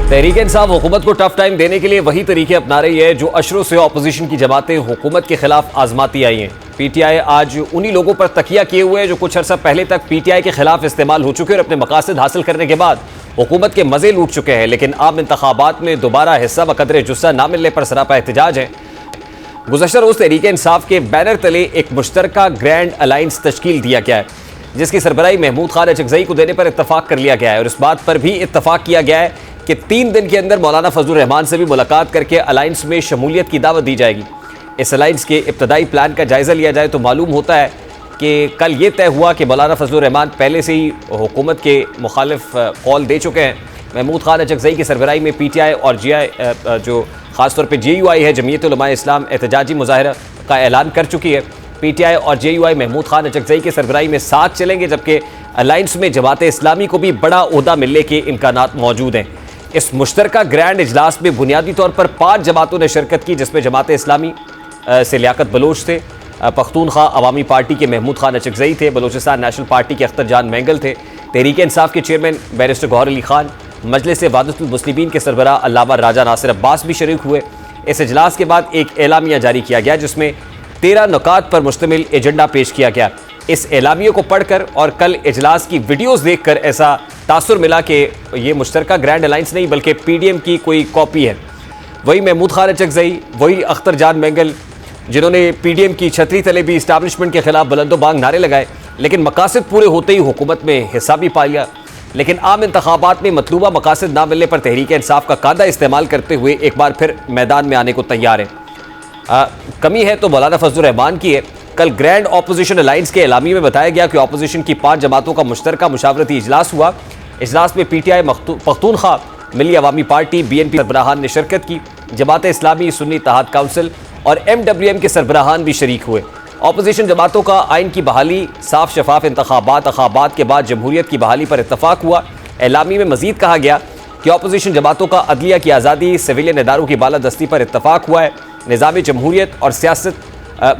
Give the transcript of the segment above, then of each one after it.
तहरीक इंसाफ हुकूमत को tough time देने के लिए वही तरीके अपना रही है जो अशरों से अपोजिशन की जमातें हुकूमत के खिलाफ आजमाती आई हैं। पीटीआई आज उन्हीं लोगों पर तकिया किए हुए है जो कुछ अर्सा पहले तक पीटीआई के खिलाफ इस्तेमाल हो चुके और अपने मकासद हासिल करने के बाद हुकूमत के मजे लूट चुके हैं, लेकिन आम इंतखाबात में दोबारा हिस्सा बकदर जुस्सा ना मिलने पर सरापा एहतजाज है। गुज़श्ता रोज़ तहरीक इंसाफ के बैनर तले एक मुश्तरका ग्रैंड अलायंस तश्कील दिया गया है, जिसकी सरबराही महमूद खान अचकज़ई को देने पर इत्तफाक कर लिया गया है और इस बात पर भी इत्तफाक किया गया है कि 3 दिन के अंदर मौलाना फजलुर रहमान से भी मुलाकात करके अलायंस में शमूलियत की दावत दी जाएगी। इस अलायंस के इब्तदाई प्लान का जायज़ा लिया जाए तो मालूम होता है कि कल ये तय हुआ कि मौलाना फजलुर रहमान पहले से ही हुकूमत के मुखालिफ कौल दे चुके हैं। महमूद खान अचकज़ई की सरबराही में पीटीआई और जीआई जो ख़ासतौर पर जेयूआई है, जमीयत उलमा इस्लाम, एहतजाजी मुजाहरा का ऐलान कर चुकी है। पीटीआई और जेयूआई महमूद खान अचकज़ई की सरबराही में साथ चलेंगे, जबकि अलायंस में जमात इस्लामी को भी बड़ा ओहदा मिलने के इम्कानात मौजूद हैं। इस मुश्तरका ग्रैंड इजलास में बुनियादी तौर पर 5 जमातों ने शिरकत की, जिसमें जमात इस्लामी से लियाकत बलोच थे, पख्तूनख्वा अवामी पार्टी के महमूद खान अचकज़ई थे, बलोचिस्तान नेशनल पार्टी के अख्तर जान मैंगल थे, तहरीक इंसाफ के चेयरमैन बैरिस्टर गौहर अली खान, मजलिस वादतुल मुस्लिमीन के सरबराह अल्लामा राजा नासिर अब्बास भी शरीक हुए। इस इजलास के बाद एक एलामिया जारी किया गया जिसमें 13 नुकात पर मुश्तमिल एजेंडा पेश किया गया। इस एलामिया को पढ़कर और कल इजलास की वीडियोस देखकर ऐसा तासुर मिला कि ये मुश्तरका ग्रैंड अलायंस नहीं बल्कि पीडीएम की कोई कॉपी है। वही महमूद खान अचकज़ई, वही अख्तर जान मैंगल, जिन्होंने पीडीएम की छतरी तले भी इस्टेब्लिशमेंट के खिलाफ बुलंदो बांग नारे लगाए, लेकिन मकासद पूरे होते ही हुकूमत में हिस्सा भी पा लिया। लेकिन आम इंतखाबात में मतलूबा मकासद ना मिलने पर तहरीक इंसाफ का कायदा इस्तेमाल करते हुए एक बार फिर मैदान में आने को तैयार है। कमी है तो मौलाना फजलुर रहमान की है। कल ग्रैंड अपोजिशन अलायंस के एलामी में बताया गया कि अपोजिशन की 5 जमातों का मुश्तरका मुशावरती इजलास हुआ। इजलास में पीटीआई, पख्तूनख्वा, मिली अवामी पार्टी, बीएनपी सरबराहान ने शिरकत की। जमात इस्लामी, सुन्नी इत्तेहाद काउंसिल और एमडब्ल्यूएम के सरबराहान भी शरीक हुए। अपोजिशन जमातों का आइन की बहाली, साफ शफाफ इंतखाबात के बाद जमहूरियत की बहाली पर इत्तफाक हुआ। एलामी में मजीद कहा गया कि अपोजिशन जमातों का अदलिया की आज़ादी, सिविलियन इदारों की बालादस्ती पर इत्तफाक हुआ है। निज़ाम जमहूरियत और सियासत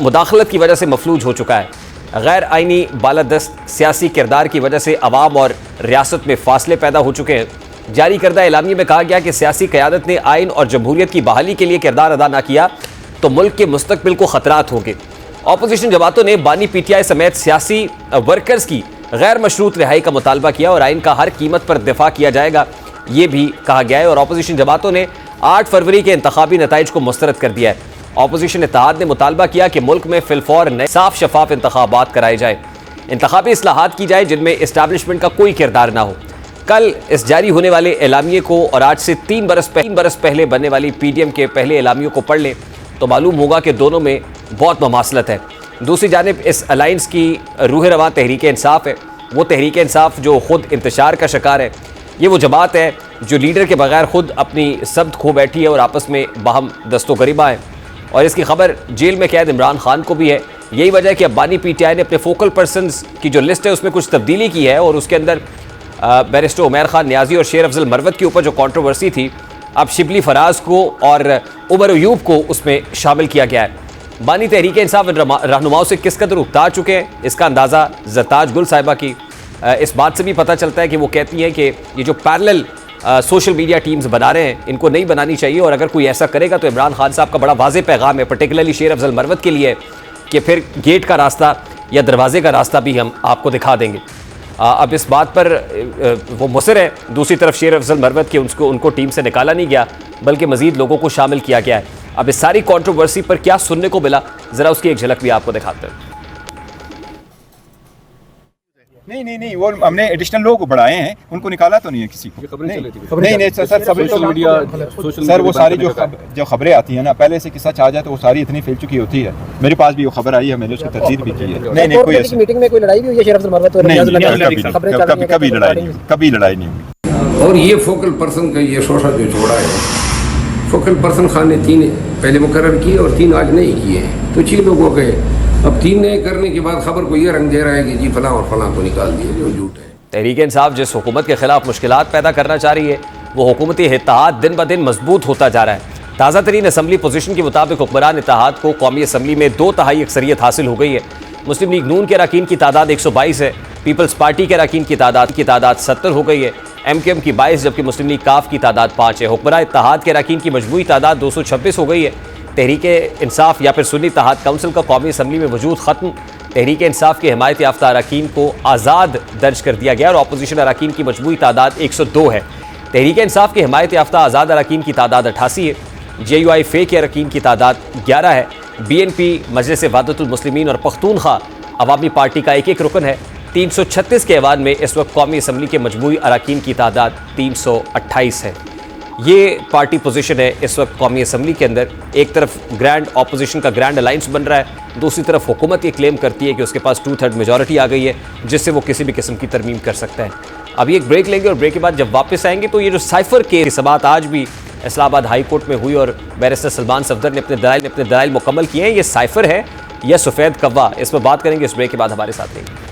मुदाखलत की वजह से मफलूज हो चुका है। गैर आइनी बालादस्त सियासी किरदार की वजह से अवाम और रियासत में फासले पैदा हो चुके हैं। जारी करदा एलामी में कहा गया कि सियासी क़यादत ने आइन और जमहूरियत की बहाली के लिए किरदार अदा न किया तो मुल्क के मुस्तकबिल को ख़तरात होंगे। अपोजिशन जमातों ने बानी पीटीआई समेत सियासी वर्कर्स की गैर मशरूत रिहाई का मुतालबा किया और आइन का हर कीमत पर दिफा किया जाएगा, ये भी कहा गया है। और अपोजिशन जमातों ने 8 फरवरी के इंतखाबी नताइज को मुस्तरद कर दिया है। अपोजिशन इत्तेहाद ने मुतालबा किया कि मुल्क में फिलफौर नए साफ शफाफ इंतखाबात कराए जाए, इंतखाबी इस्लाहात की जाए जिनमें इस्टेब्लिशमेंट का कोई किरदार ना हो। कल इस जारी होने वाले एलामिये को और आज से 3 बरस पहले बनने वाली पीडीएम के पहले एलामियों को पढ़ लें तो मालूम होगा कि दोनों में बहुत ममासलत है। दूसरी जानिब इस अलायंस की रूह रवां तहरीक इंसाफ है। वो तहरीक इंसाफ जो ख़ुद इंतशार का शिकार है। ये वो जमात है जो लीडर के बगैर ख़ुद अपनी सब्त खो बैठी है और आपस में बाहम दस्तो गरिबा है। और इसकी खबर जेल में कैद इमरान खान को भी है। यही वजह है कि अब बानी पीटीआई ने अपने फोकल पर्सनस की जो लिस्ट है उसमें कुछ तब्दीली की है और उसके अंदर बैरिस्टर उमैर खान न्याजी और शेर अफजल मरवत के ऊपर जो कंट्रोवर्सी थी, अब शिबली फराज को और उमर अयूब को उसमें शामिल किया गया है। बानी तहरीक इंसाफ रहनुमाओं से किस कदर उकता चुके हैं, इसका अंदाज़ा ज़रताज गुल साहिबा की इस बात से भी पता चलता है कि वो कहती हैं कि ये जो पैरेलल सोशल मीडिया टीम्स बना रहे हैं इनको नहीं बनानी चाहिए और अगर कोई ऐसा करेगा तो इमरान खान साहब का बड़ा वाज़ेह पैगाम है, पर्टिकुलरली शेर अफजल मरवत के लिए, कि फिर गेट का रास्ता या दरवाजे का रास्ता भी हम आपको दिखा देंगे। अब इस बात पर वो मुसर है। दूसरी तरफ शेर अफजल मरवत के उनको टीम से निकाला नहीं गया बल्कि मज़ीद लोगों को शामिल किया गया है। अब इस सारी कंट्रोवर्सी पर क्या सुनने को मिला, ज़रा उसकी एक झलक भी आपको दिखाते हैं। नहीं, वो हमने एडिशनल लोग बढ़ाए हैं, उनको निकाला तो नहीं है किसी को। नहीं सर, सर वो सारी जो खबरें आती हैं ना, पहले से किस्सा आ जाए तो वो सारी इतनी फैल चुकी होती है। मेरे पास भी वो खबर आई है, मैंने उसकी तस्दीक भी की है। नहीं कोई ऐसी मीटिंग में कोई लड़ाई भी हुई है शेर अफजल मरवत और कभी लड़ाई नहीं हुई। और ये फोकल पर्सन का ये शोशा जो छोड़ा है, फोकल पर्सन खान ने 3 पहले मुकर्रर किए और 3 आज नहीं किए, तो 6 लोग हो गए। अब 3 नए करने के बाद खबर को ये रंग दे रहा है कि जी फलां और फलां को निकाल दिए, जो झूठ है। तहरीक इंसाफ जिस हुकूमत के खिलाफ मुश्किलात पैदा करना चाह रही है वो हुकूमती इत्तेहाद दिन ब दिन मजबूत होता जा रहा है। ताज़ा तरीन असम्बली पोजीशन के मुताबिक हुक्मरान इत्तेहाद को कौमी असम्बली में 2 तिहाई अक्सरियत हासिल हो गई है। मुस्लिम लीग नून के अरकान की तादाद 122 है। पीपल्स पार्टी के अरकान की तादाद 70 हो गई है। MKM की 22, जबकि मुस्लिम लीग काफ की तादाद 5 है। हुक्मरान इत्तेहाद के अरकान की मजमूई तादाद 226 हो गई है। तहरीक इंसाफ या फिर सुन्नी इत्तेहाद काउंसिल का कौमी असम्बली में वजूद खत्म। तहरीक इंसाफ के हिमायत याफ्ता अरकान को आज़ाद दर्ज कर दिया गया और अपोजिशन अरकान की मजमूई तादाद 102 है। तहरीक इंसाफ के हिमायत याफ्ता आज़ाद अरकान की तादाद 88 है। JUI फे के अरकान की तादाद 11 है। BNP मजलिस वहदतुल मुस्लिमीन और पख्तूनख्वा अवामी पार्टी का एक रुकन है। 336 के ऐवान में इस वक्त कौमी असम्बली के मजमूई अरकान की तादाद 328 है। ये पार्टी पोजीशन है इस वक्त कौमी असम्बली के अंदर। एक तरफ ग्रैंड ऑपोजिशन का ग्रैंड अलायंस बन रहा है, दूसरी तरफ हुकूमत ये क्लेम करती है कि उसके पास 2/3 मेजॉरिटी आ गई है, जिससे वो किसी भी किस्म की तरमीम कर सकता है। अभी एक ब्रेक लेंगे और ब्रेक के बाद जब वापस आएंगे तो ये जो साइफर के समात आज भी इस्लामाबाद हाई कोर्ट में हुई और बैरिस्टर सलमान सफदर ने अपने दलाइल मुकम्मल किए हैं, ये साइफर है या सफ़ेद कव्वा, इस पर बात करेंगे। इस ब्रेक के बाद हमारे साथ रहेंगे।